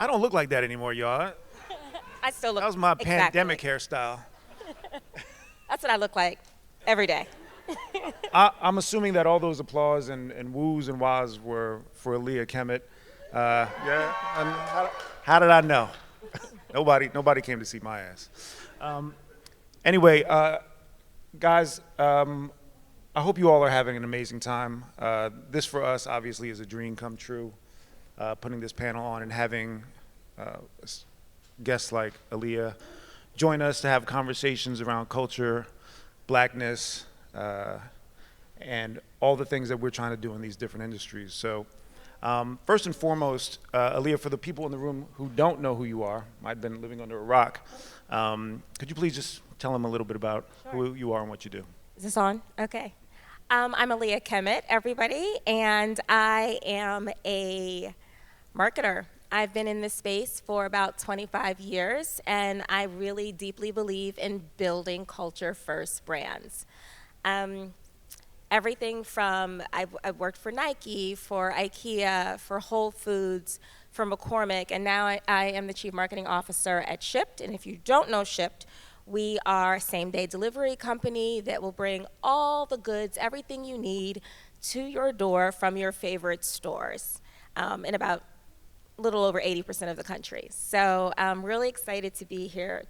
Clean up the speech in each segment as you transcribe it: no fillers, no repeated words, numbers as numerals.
I don't look like that anymore, y'all. I still look That was my exactly pandemic like that. hairstyle. That's what I look like every day. I'm assuming that all those applause and woos and wahs were for Alia Kemet. Yeah. And how did I know? Nobody came to see my ass. Anyway, guys, I hope you all are having an amazing time. This for us obviously is a dream come true. Putting this panel on and having guests like Alia join us to have conversations around culture, blackness, and all the things that we're trying to do in these different industries. So first and foremost, Alia, for the people in the room who don't know who you are, might have been living under a rock, could you please just tell them a little bit about who you are and what you do? Is this on? Okay. I'm Alia Kemet, everybody, and I am a marketer. I've been in this space for about 25 years, and I really deeply believe in building culture-first brands. Everything from, I've worked for Nike, for IKEA, for Whole Foods, for McCormick, and now I am the Chief Marketing Officer at Shipt. And if you don't know Shipt, we are a same-day delivery company that will bring all the goods, everything you need, to your door from your favorite stores in about a little over 80% of the country. So I'm really excited to be here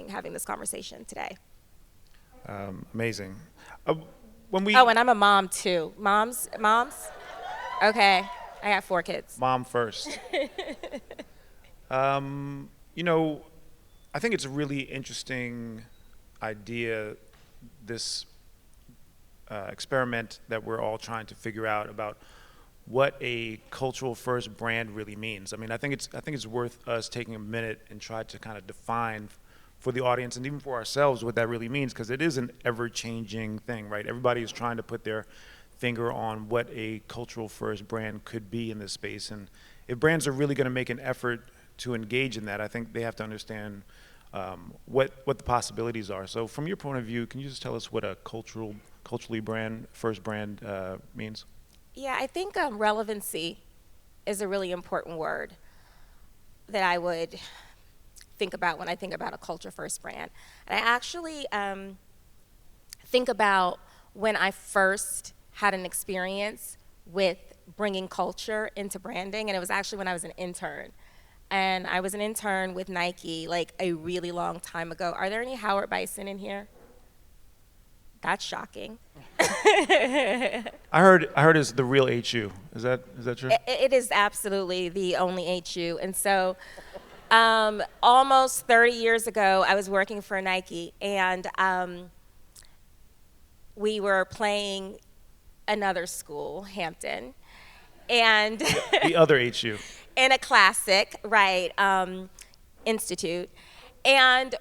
having this conversation today. Amazing. Oh, and I'm a mom too. Moms? Okay, I got 4 kids. Mom first. You know, I think it's a really interesting idea, this experiment that we're all trying to figure out about what a cultural first brand really means. I mean, I think it's worth us taking a minute and try to kind of define for the audience and even for ourselves what that really means, because it is an ever-changing thing, right? Everybody is trying to put their finger on what a cultural first brand could be in this space. And if brands are really going to make an effort to engage in that, I think they have to understand what the possibilities are. So from your point of view, can you just tell us what a culturally first brand means? Yeah, I think relevancy is a really important word that I would think about when I think about a culture first brand. And I actually think about when I first had an experience with bringing culture into branding, and it was actually when I was an intern. And I was an intern with Nike like a really long time ago. Are there any Howard Bison in here? That's shocking. I heard it's the real HU. Is that true? It is absolutely the only HU. And so almost 30 years ago, I was working for Nike, and we were playing another school, Hampton, and The other HU. in a classic, right, institute. And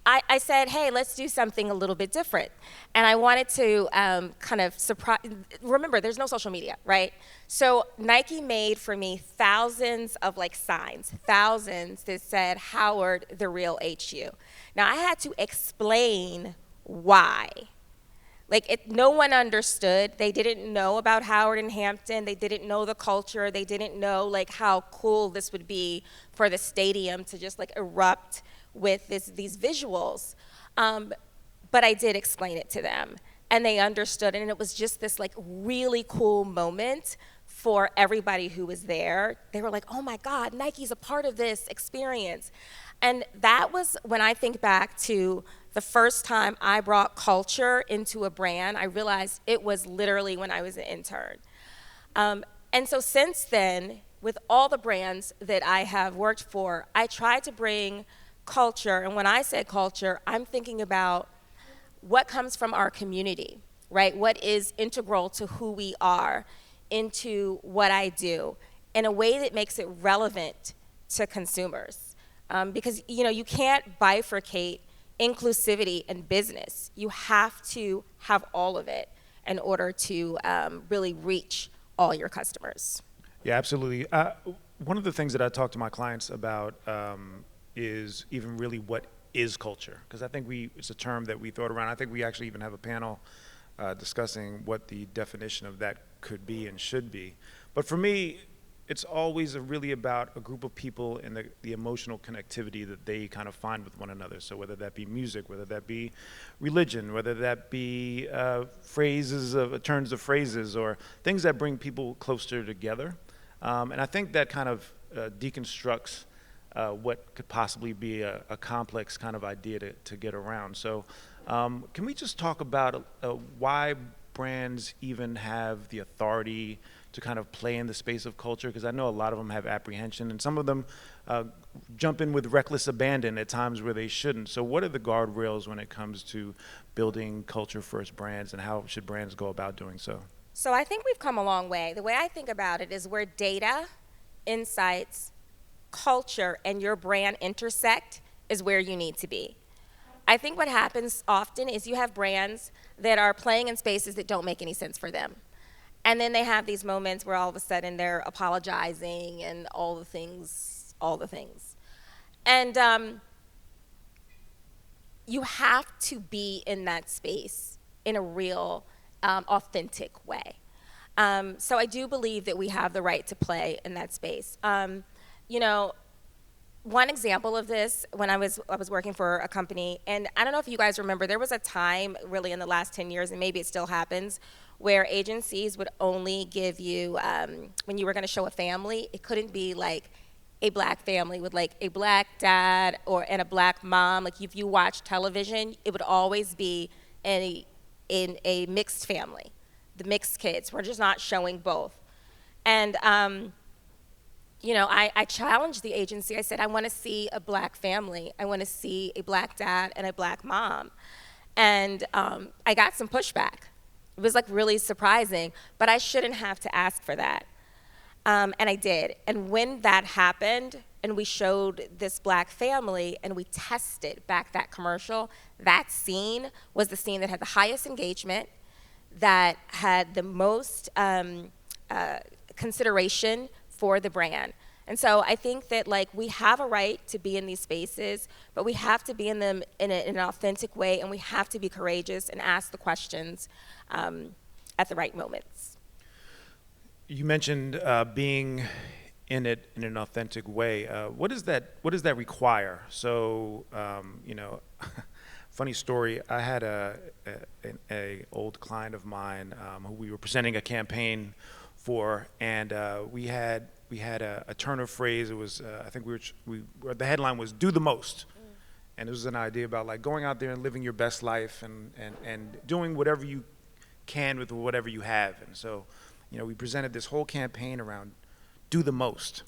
I said, hey, let's do something a little bit different. And I wanted to kind of surprise, remember, there's no social media, right? So Nike made for me thousands of like signs, thousands that said Howard, the real HU. Now I had to explain why. Like no one understood. They didn't know about Howard and Hampton. They didn't know the culture. They didn't know like how cool this would be for the stadium to just like erupt with these visuals. But I did explain it to them, and they understood, and it was just this like really cool moment for everybody who was there. They were like, oh my God, Nike's a part of this experience. And that was when I think back to the first time I brought culture into a brand. I realized it was literally when I was an intern. And so since then, with all the brands that I have worked for, I tried to bring culture, and when I say culture, I'm thinking about what comes from our community, right? What is integral to who we are, into what I do, in a way that makes it relevant to consumers. Because you can't bifurcate inclusivity and business. You have to have all of it in order to really reach all your customers. Yeah, absolutely. One of the things that I talk to my clients about is even really what is culture, because I think it's a term that we throw around. I think we actually even have a panel discussing what the definition of that could be and should be. But for me, it's always really about a group of people and the emotional connectivity that they kind of find with one another. So whether that be music, whether that be religion, whether that be turns of phrases, or things that bring people closer together. And I think that kind of deconstructs what could possibly be a complex kind of idea to get around. So can we just talk about why brands even have the authority to kind of play in the space of culture? Because I know a lot of them have apprehension, and some of them jump in with reckless abandon at times where they shouldn't. So what are the guardrails when it comes to building culture-first brands, and how should brands go about doing so? So I think we've come a long way. The way I think about it is where data, insights, culture, and your brand intersect is where you need to be. I think what happens often is you have brands that are playing in spaces that don't make any sense for them. And then they have these moments where all of a sudden they're apologizing and all the things. And you have to be in that space in a real, authentic way. So I do believe that we have the right to play in that space. You know, one example of this, when I was working for a company, and I don't know if you guys remember, there was a time really in the last 10 years, and maybe it still happens, where agencies would only give you, when you were gonna show a family, it couldn't be like a black family with like a black dad and a black mom. Like if you watch television, it would always be in a mixed family, the mixed kids. We're just not showing both. And you know, I challenged the agency. I said, I want to see a black family. I want to see a black dad and a black mom. And I got some pushback. It was like really surprising, but I shouldn't have to ask for that. And I did. And when that happened, and we showed this black family, and we tested back that commercial, that scene was the scene that had the highest engagement, that had the most consideration for the brand. And so I think that like we have a right to be in these spaces, but we have to be in them in an authentic way, and we have to be courageous and ask the questions at the right moments. You mentioned being in it in an authentic way. What does that require? So you know, funny story. I had a old client of mine who we were presenting a campaign for, and we had a turn of phrase. It was I think the headline was "Do the most," and it was an idea about like going out there and living your best life and doing whatever you can with whatever you have. And so, you know, we presented this whole campaign around "Do the most,"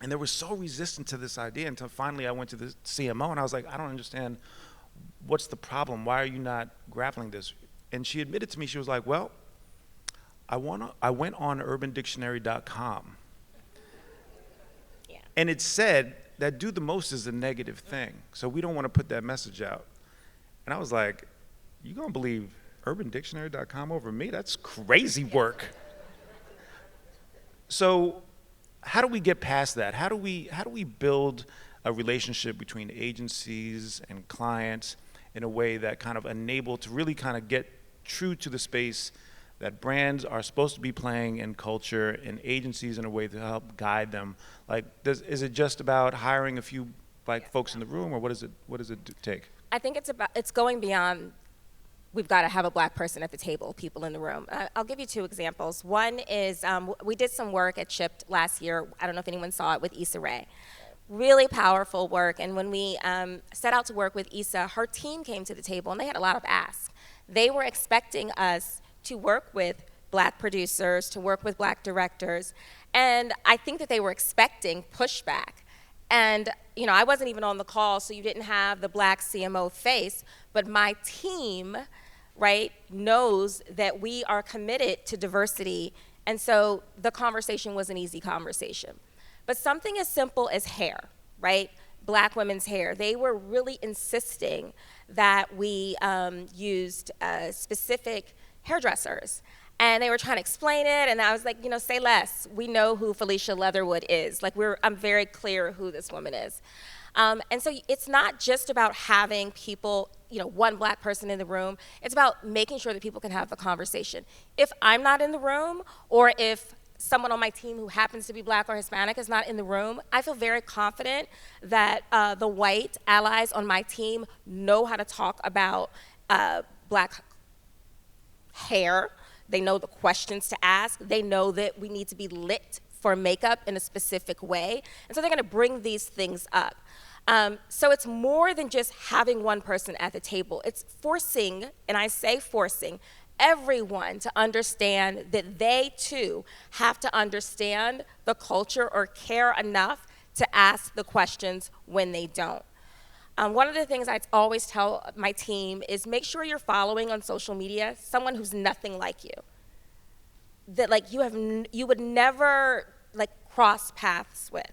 and they were so resistant to this idea until finally I went to the CMO and I was like, I don't understand. What's the problem? Why are you not grappling this? And she admitted to me, she was like, well, I went on urbandictionary.com. Yeah. And it said that do the most is a negative thing. So we don't want to put that message out. And I was like, you gonna believe urbandictionary.com over me? That's crazy work. So how do we get past that? How do we build a relationship between agencies and clients in a way that kind of enable to really kind of get true to the space that brands are supposed to be playing in culture, and agencies in a way to help guide them? Like, is it just about hiring a few folks in the room, or what does it take? I think it's going beyond. We've got to have a black person at the table, people in the room. I'll give you two examples. One is we did some work at Shipt last year. I don't know if anyone saw it, with Issa Rae. Really powerful work. And when we set out to work with Issa, her team came to the table, and they had a lot of asks. They were expecting us to work with black producers, to work with black directors, and I think that they were expecting pushback. And you know, I wasn't even on the call, so you didn't have the black CMO face, but my team, right, knows that we are committed to diversity, and so the conversation was an easy conversation. But something as simple as hair, right, black women's hair, they were really insisting that we used specific hairdressers. And they were trying to explain it, and I was like, you know, say less. We know who Felicia Leatherwood is. Like, I'm very clear who this woman is. And so it's not just about having people, you know, one black person in the room. It's about making sure that people can have the conversation. If I'm not in the room, or if someone on my team who happens to be Black or Hispanic is not in the room, I feel very confident that the white allies on my team know how to talk about Black hair. They know the questions to ask. They know that we need to be lit for makeup in a specific way. And so they're gonna bring these things up. So it's more than just having one person at the table. It's forcing, and I say forcing, everyone to understand that they too have to understand the culture or care enough to ask the questions when they don't. One of the things I always tell my team is make sure you're following on social media someone who's nothing like you. That like you would never like cross paths with.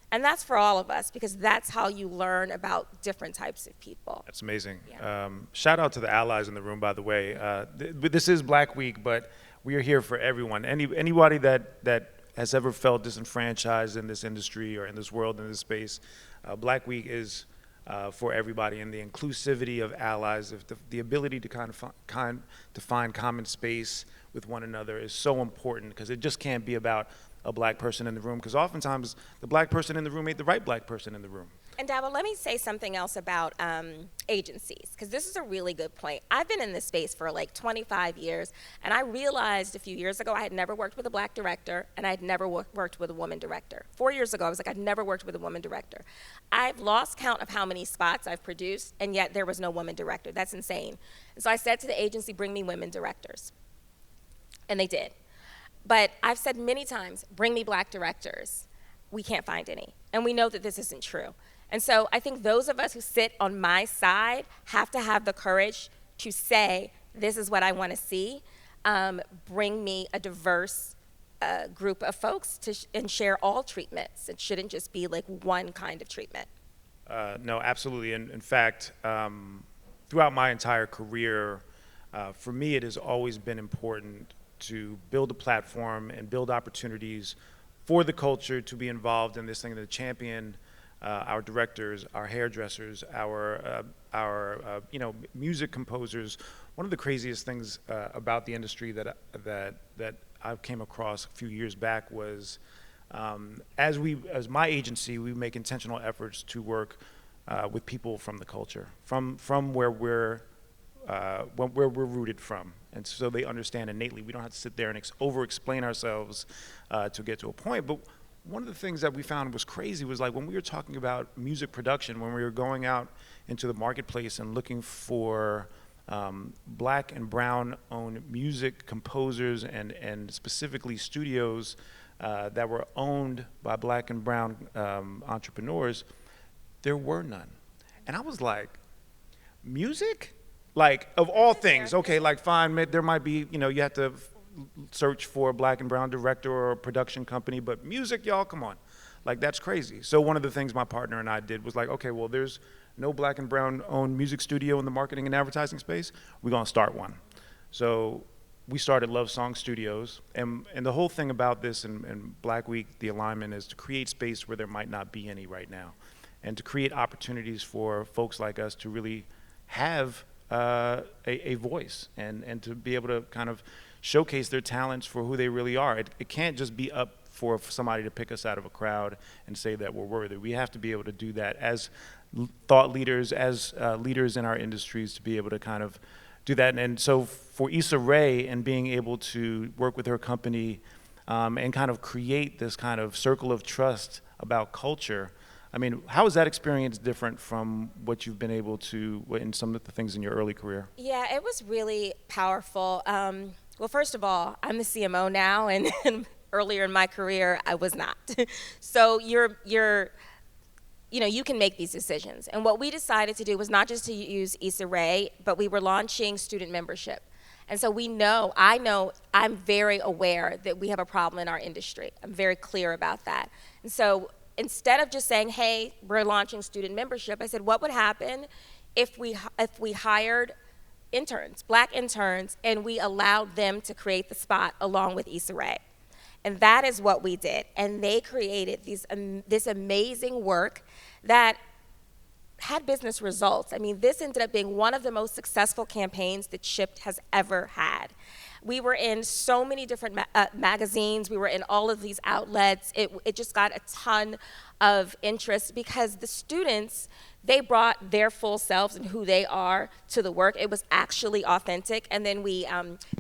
And that's for all of us, because that's how you learn about different types of people. That's amazing. Yeah. Shout out to the allies in the room, by the way. This is Blackweek, but we are here for everyone. Anybody that has ever felt disenfranchised in this industry or in this world, in this space, Blackweek is for everybody. And the inclusivity of allies, the ability to to find common space with one another is so important, because it just can't be about a Black person in the room, because oftentimes the Black person in the room ain't the right Black person in the room. And Dabo, let me say something else about agencies, because this is a really good point. I've been in this space for like 25 years, and I realized a few years ago I had never worked with a Black director, and I had never worked with a woman director. 4 years ago, I was like, I'd never worked with a woman director. I've lost count of how many spots I've produced, and yet there was no woman director. That's insane. And so I said to the agency, bring me women directors. And they did. But I've said many times, bring me Black directors. We can't find any. And we know that this isn't true. And so I think those of us who sit on my side have to have the courage to say, this is what I want to see. Bring me a diverse group of folks and share all treatments. It shouldn't just be like one kind of treatment. No, absolutely. In fact, throughout my entire career, for me, it has always been important to build a platform and build opportunities for the culture to be involved in this thing, to champion our directors, our hairdressers, our music composers. One of the craziest things about the industry that I came across a few years back was, as my agency, we make intentional efforts to work with people from the culture, from where we're rooted from. And so they understand innately. We don't have to sit there and over-explain ourselves to get to a point. But one of the things that we found was crazy was like when we were talking about music production, when we were going out into the marketplace and looking for Black and Brown-owned music composers and specifically studios that were owned by Black and Brown entrepreneurs, there were none. And I was like, music? Like, of all things, okay, like fine, there might be, you have to search for a Black and Brown director or a production company, but music, y'all, come on. Like, that's crazy. So one of the things my partner and I did was like, okay, well, there's no Black and Brown owned music studio in the marketing and advertising space. We're gonna start one. So we started Love Song Studios, and the whole thing about this and Blackweek, the alignment is to create space where there might not be any right now, and to create opportunities for folks like us to really have a voice and to be able to kind of showcase their talents for who they really are. It can't just be up for somebody to pick us out of a crowd and say that we're worthy. We have to be able to do that as thought leaders, as leaders in our industries, to be able to kind of do that. And so for Issa Rae and being able to work with her company and kind of create this kind of circle of trust about culture, I mean, how is that experience different from what you've been able to in some of the things in your early career? Yeah, it was really powerful. Well, first of all, I'm the CMO now, and earlier in my career, I was not. So you can make these decisions. And what we decided to do was not just to use Issa Rae, but we were launching student membership. And so I'm very aware that we have a problem in our industry. I'm very clear about that. And so instead of just saying, hey, we're launching student membership, I said, what would happen if we hired interns, Black interns, and we allowed them to create the spot along with Issa Rae? And that is what we did. And they created this amazing work that had business results. I mean, this ended up being one of the most successful campaigns that Shipt has ever had. We were in so many different magazines. We were in all of these outlets. It just got a ton of interest because the students, they brought their full selves and who they are to the work. It was actually authentic. And then we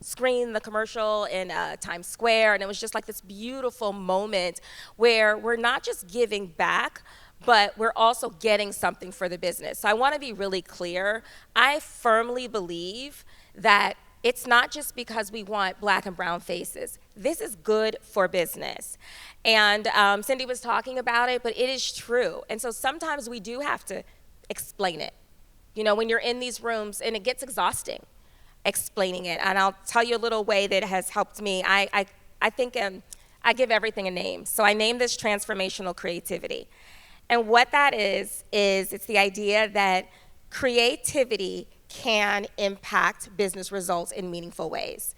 screened the commercial in Times Square, and it was just like this beautiful moment where we're not just giving back, but we're also getting something for the business. So I want to be really clear. I firmly believe that it's not just because we want black and brown faces. This is good for business. And Cindy was talking about it, but it is true. And so sometimes we do have to explain it. You know, when you're in these rooms, and it gets exhausting explaining it. And I'll tell you a little way that has helped me. I think I give everything a name. So I name this transformational creativity. And what that is it's the idea that creativity can impact business results in meaningful ways.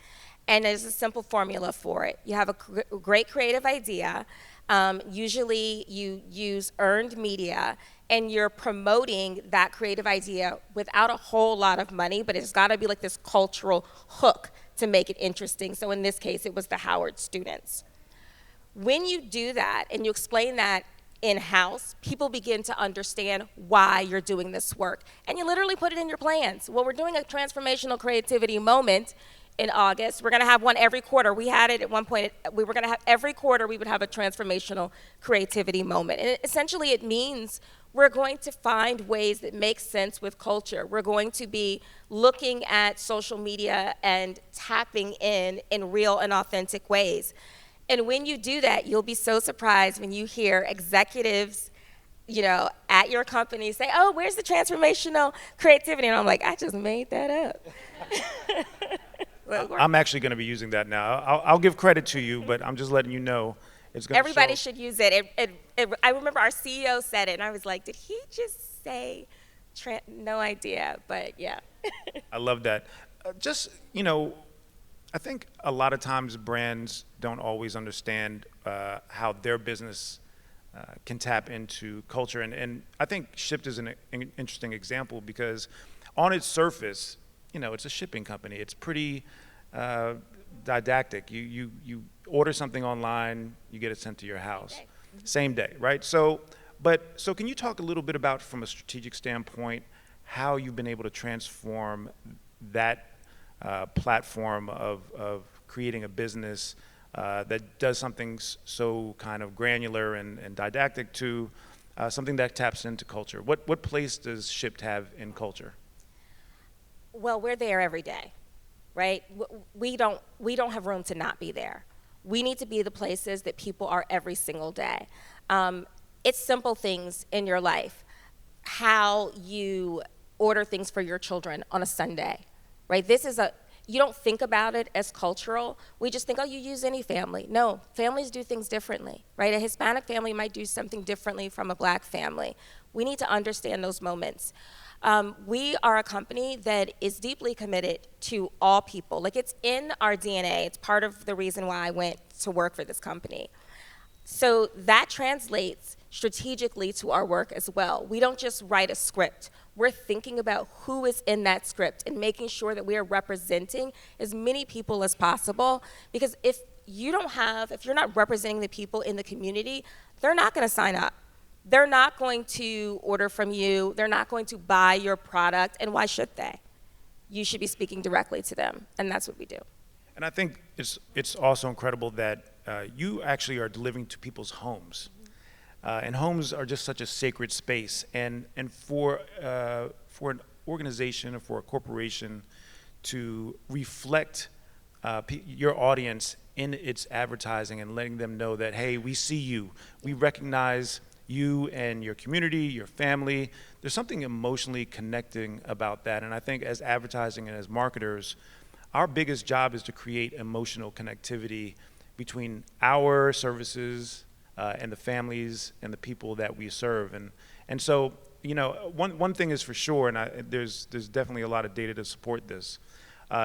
And there's a simple formula for it. You have a great creative idea. Usually you use earned media, and you're promoting that creative idea without a whole lot of money, but it's got to be like this cultural hook to make it interesting. So in this case, it was the Howard students. When you do that and you explain that in-house, people begin to understand why you're doing this work. And you literally put it in your plans. Well, we're doing a transformational creativity moment in August. We're gonna have one every quarter. We had it at one point, we were gonna have every quarter, we would have a transformational creativity moment. And essentially it means we're going to find ways that make sense with culture. We're going to be looking at social media and tapping in real and authentic ways. And when you do that, you'll be so surprised when you hear executives, you know, at your company say, "Oh, where's the transformational creativity?" And I'm like, I just made that up. I'm actually going to be using that now. I'll give credit to you, but I'm just letting you know it's going to Everybody should use it. I remember our CEO said it, and I was like, did he just say, no idea, but yeah. I love that. Just, you know, I think a lot of times brands don't always understand how their business can tap into culture. And I think Shipt is an interesting example because on its surface, you know, it's a shipping company. It's pretty didactic. You order something online, you get it sent to your house. Same day, right? So can you talk a little bit about, from a strategic standpoint, how you've been able to transform that platform of creating a business that does something so kind of granular and didactic to something that taps into culture? What place does Shipt have in culture? Well, we're there every day, right? We don't have room to not be there. We need to be the places that people are every single day. It's simple things in your life. How you order things for your children on a Sunday, right? You don't think about it as cultural. We just think, oh, you use any family. No, families do things differently, right? A Hispanic family might do something differently from a black family. We need to understand those moments. We are a company that is deeply committed to all people. Like, it's in our DNA. It's part of the reason why I went to work for this company. So that translates strategically to our work as well. We don't just write a script. We're thinking about who is in that script and making sure that we are representing as many people as possible. Because if you're not representing the people in the community, they're not going to sign up. They're not going to order from you. They're not going to buy your product. And why should they? You should be speaking directly to them. And that's what we do. And I think it's also incredible that you actually are delivering to people's homes. And homes are just such a sacred space. And for an organization or for a corporation to reflect your audience in its advertising and letting them know that, hey, we see you, we recognize you and your community, your family. There's something emotionally connecting about that. And I think as advertising and as marketers, our biggest job is to create emotional connectivity between our services and the families and the people that we serve. And so, you know, one thing is for sure, and there's definitely a lot of data to support this,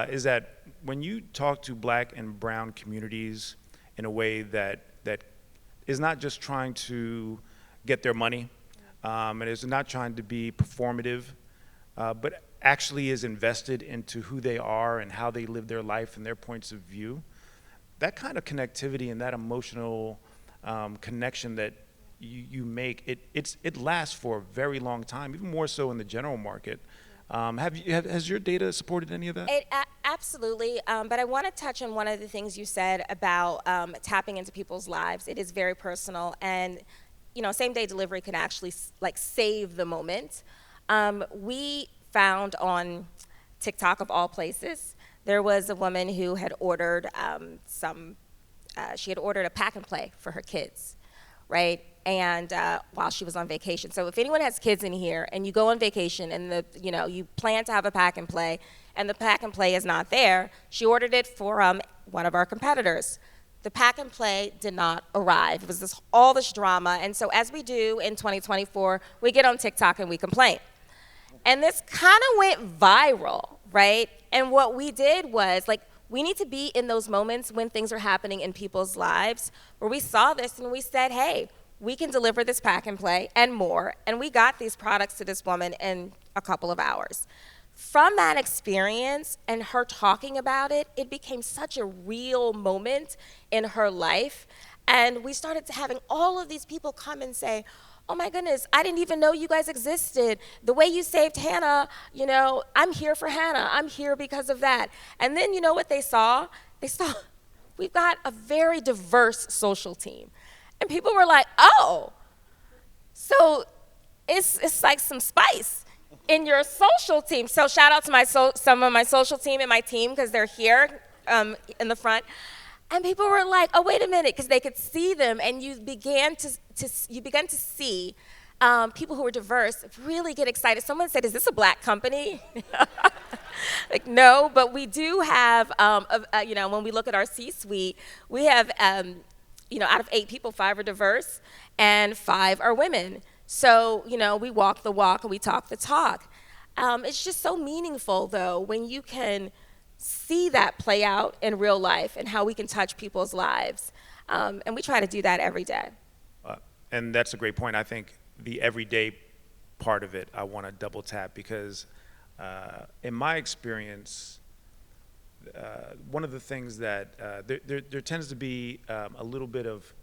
is that when you talk to black and brown communities in a way that is not just trying to get their money, and is not trying to be performative, but actually is invested into who they are and how they live their life and their points of view, that kind of connectivity and that emotional connection that you make, it lasts for a very long time, even more so in the general market. Has your data supported any of that? Absolutely, but I want to touch on one of the things you said about tapping into people's lives. It is very personal, and same-day delivery can actually like save the moment. We found on TikTok, of all places, there was a woman who had ordered she had ordered a pack and play for her kids, right? And while she was on vacation. So if anyone has kids in here and you go on vacation and you plan to have a pack and play and the pack and play is not there, she ordered it for one of our competitors. The pack and play did not arrive. It was all this drama. And so as we do in 2024, we get on TikTok and we complain. And this kind of went viral, right? And what we did was, like, we need to be in those moments when things are happening in people's lives where we saw this and we said, hey, we can deliver this pack and play and more. And we got these products to this woman in a couple of hours. From that experience and her talking about it, it became such a real moment in her life. And we started having all of these people come and say, oh my goodness, I didn't even know you guys existed. The way you saved Hannah, I'm here for Hannah. I'm here because of that. And then you know what they saw? They saw we've got a very diverse social team. And people were like, oh, so it's like some spice in your social team. So shout out to some of my social team and my team because they're here in the front. And people were like, oh, wait a minute, because they could see them, and you began to see people who were diverse really get excited. Someone said, is this a black company? Like, no, but we do have, when we look at our C-suite, we have, out of 8 people, 5 are diverse, and 5 are women. So, we walk the walk and we talk the talk. It's just so meaningful, though, when you can see that play out in real life and how we can touch people's lives. And we try to do that every day. And that's a great point. I think the everyday part of it, I want to double tap because in my experience, one of the things that there tends to be a little bit of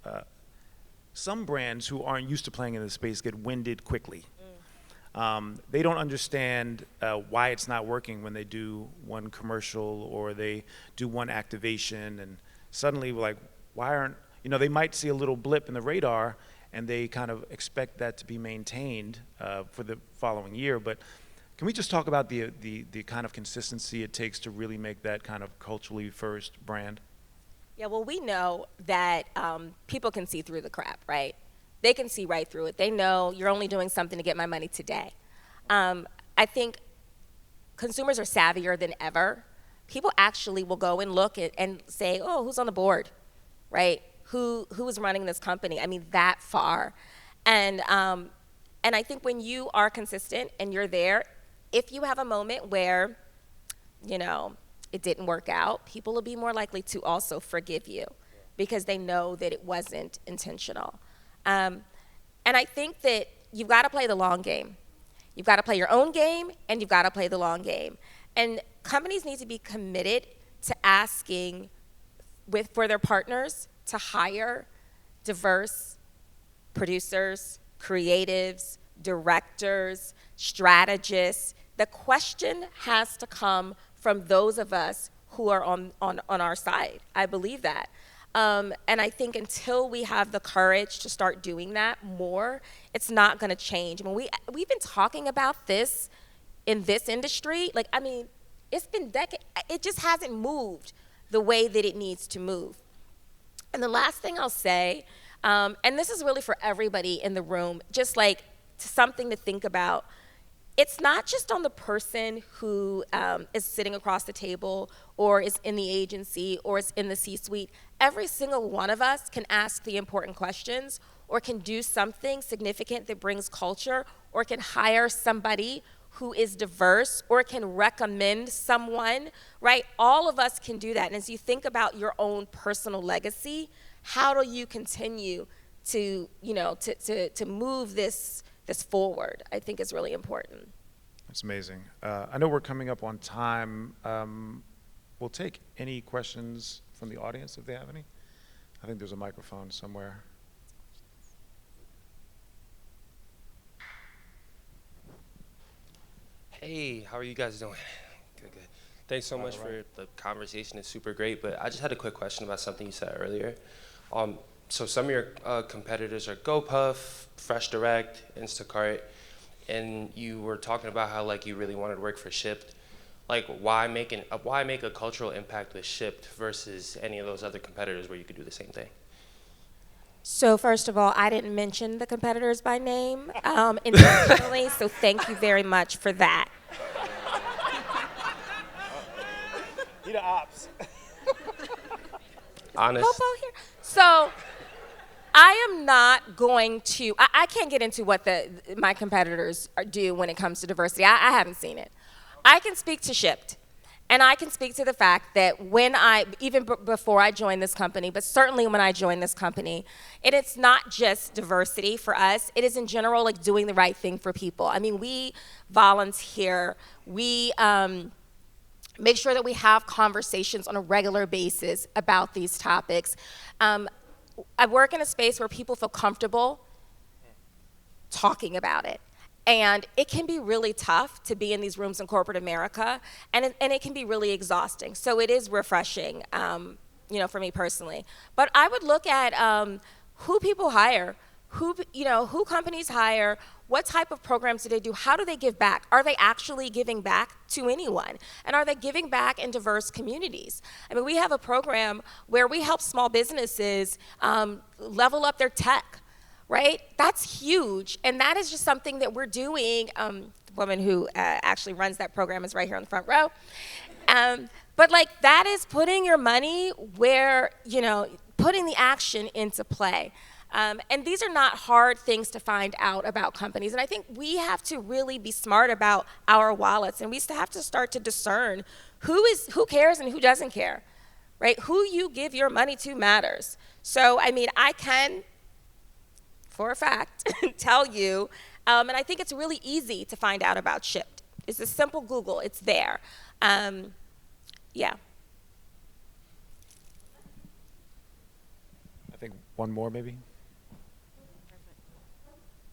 some brands who aren't used to playing in the space get winded quickly. They don't understand why it's not working when they do one commercial or they do one activation, and suddenly we're like, why aren't, they might see a little blip in the radar and they kind of expect that to be maintained for the following year. But can we just talk about the kind of consistency it takes to really make that kind of culturally first brand? Yeah, well, we know that people can see through the crap, right? They can see right through it. They know you're only doing something to get my money today. I think consumers are savvier than ever. People actually will go and look and say, oh, who's on the board, right? Who is running this company? I mean, that far. And I think when you are consistent and you're there, if you have a moment where, it didn't work out, people will be more likely to also forgive you because they know that it wasn't intentional. And I think that you've got to play the long game. You've got to play your own game, and you've got to play the long game. And companies need to be committed to asking for their partners to hire diverse producers, creatives, directors, strategists. The question has to come from those of us who are on our side. I believe that. And I think until we have the courage to start doing that more, it's not going to change. I mean, we've been talking about this in this industry. It's been decades. It just hasn't moved the way that it needs to move. And the last thing I'll say, and this is really for everybody in the room, just like something to think about. It's not just on the person who is sitting across the table or is in the agency or is in the C-suite. Every single one of us can ask the important questions or can do something significant that brings culture or can hire somebody who is diverse or can recommend someone, right? All of us can do that. And as you think about your own personal legacy, how do you continue to move this forward, I think is really important. That's amazing. I know we're coming up on time. We'll take any questions from the audience if they have any. I think there's a microphone somewhere. Hey, how are you guys doing? Good, good. Thanks so much for the conversation. It's super great, but I just had a quick question about something you said earlier. So some of your competitors are GoPuff, Fresh Direct, Instacart, and you were talking about how like you really wanted to work for Shipt. Like why make a cultural impact with Shipt versus any of those other competitors where you could do the same thing? So first of all, I didn't mention the competitors by name intentionally, so thank you very much for that. He the ops. Honest. Popo here. So I am not going to, I can't get into what my competitors do when it comes to diversity. I haven't seen it. I can speak to Shipt. And I can speak to the fact that even before I joined this company, but certainly when I joined this company, it's not just diversity for us. It is in general like doing the right thing for people. I mean, we volunteer. We make sure that we have conversations on a regular basis about these topics. I work in a space where people feel comfortable talking about it. And it can be really tough to be in these rooms in corporate America, and it can be really exhausting. So it is refreshing, for me personally. But I would look at who people hire, who companies hire, what type of programs do they do, how do they give back? Are they actually giving back to anyone? And are they giving back in diverse communities? I mean, we have a program where we help small businesses level up their tech. Right? That's huge. And that is just something that we're doing. The woman who actually runs that program is right here on the front row. But like that is putting your money where, putting the action into play. And these are not hard things to find out about companies. And I think we have to really be smart about our wallets. And we have to start to discern who cares and who doesn't care. Right? Who you give your money to matters. So, I mean, I can, for a fact, tell you, and I think it's really easy to find out about Shipt. It's a simple Google, it's there. Yeah. I think one more maybe.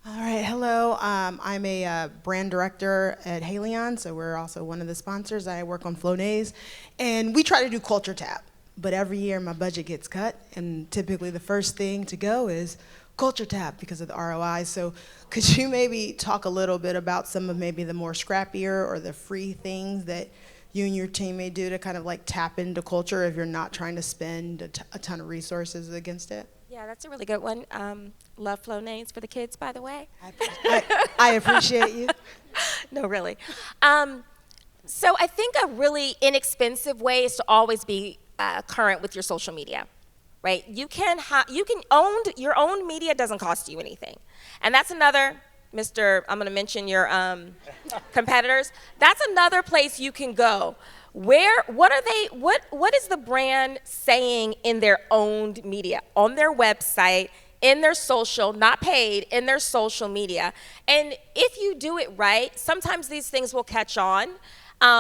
All right, hello. I'm a brand director at Halion, so we're also one of the sponsors. I work on Flonase, and we try to do Culture Tap, but every year my budget gets cut, and typically the first thing to go is Culture Tap because of the ROI. So could you maybe talk a little bit about some of maybe the more scrappier or the free things that you and your team may do to kind of like tap into culture if you're not trying to spend a ton of resources against it? Yeah, that's a really good one. Love Flonase for the kids, by the way. I appreciate you. No, really. So I think a really inexpensive way is to always be current with your social media. Right? You can own your own media. Doesn't cost you anything, and that's another. I'm going to mention your competitors. That's another place you can go. What is the brand saying in their owned media, on their website, in their social, not paid, in their social media? And if you do it right, sometimes these things will catch on.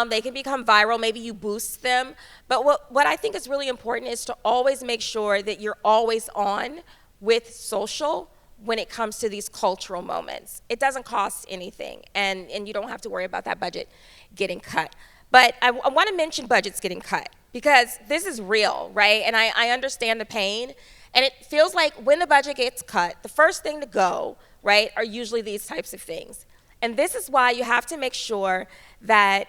They can become viral, maybe you boost them. But what I think is really important is to always make sure that you're always on with social when it comes to these cultural moments. It doesn't cost anything, and you don't have to worry about that budget getting cut. But I want to mention budgets getting cut, because this is real, right? And I understand the pain, and it feels like when the budget gets cut, the first thing to go, right, are usually these types of things. And this is why you have to make sure that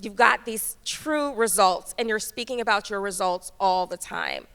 you've got these true results, and you're speaking about your results all the time.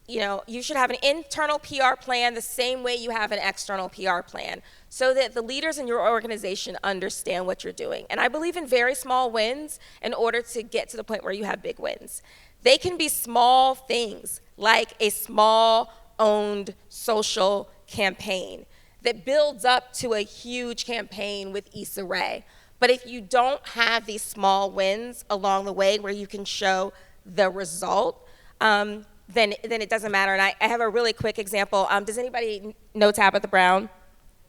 You should have an internal PR plan the same way you have an external PR plan, so that the leaders in your organization understand what you're doing. And I believe in very small wins in order to get to the point where you have big wins. They can be small things, like a small owned social campaign that builds up to a huge campaign with Issa Rae. But if you don't have these small wins along the way where you can show the result, then it doesn't matter. And I have a really quick example. Does anybody know Tabitha Brown?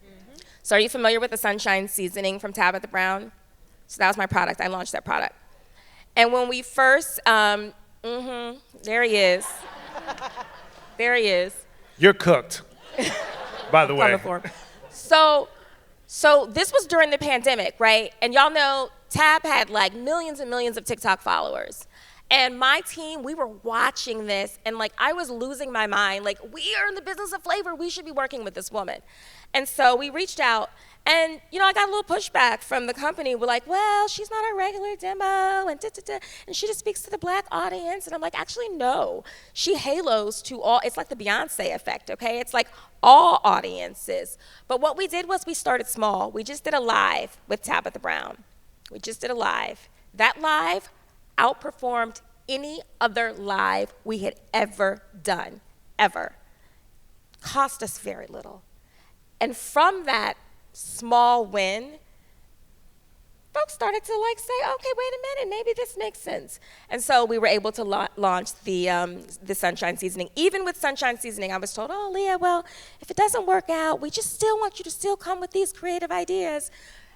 Mm-hmm. So are you familiar with the Sunshine Seasoning from Tabitha Brown? So that was my product. I launched that product. And when we first, there he is. There he is. You're cooked, by the way. Coming for him. So this was during the pandemic, right? And y'all know Tab had like millions and millions of TikTok followers. And my team, we were watching this, and like I was losing my mind. Like, we are in the business of flavor. We should be working with this woman. And so we reached out, and I got a little pushback from the company. We're like, well, she's not our regular demo, and and she just speaks to the Black audience. And I'm like, actually, no. She halos to all. It's like the Beyonce effect, okay? It's like all audiences. But what we did was we started small. We just did a live with Tabitha Brown. We just did a live. That live outperformed any other live we had ever done, ever. Cost us very little. And from that small win, folks started to like say, okay, wait a minute, maybe this makes sense. And so we were able to launch the Sunshine Seasoning. Even with Sunshine Seasoning, I was told, oh, Leah, well, if it doesn't work out, we just still want you to still come with these creative ideas.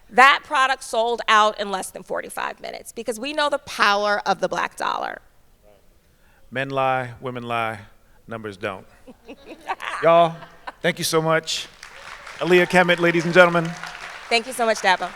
That product sold out in less than 45 minutes because we know the power of the Black dollar. Men lie, women lie, numbers don't. Y'all, thank you so much. Alia, Kemet, ladies and gentlemen. Thank you so much, Dabo.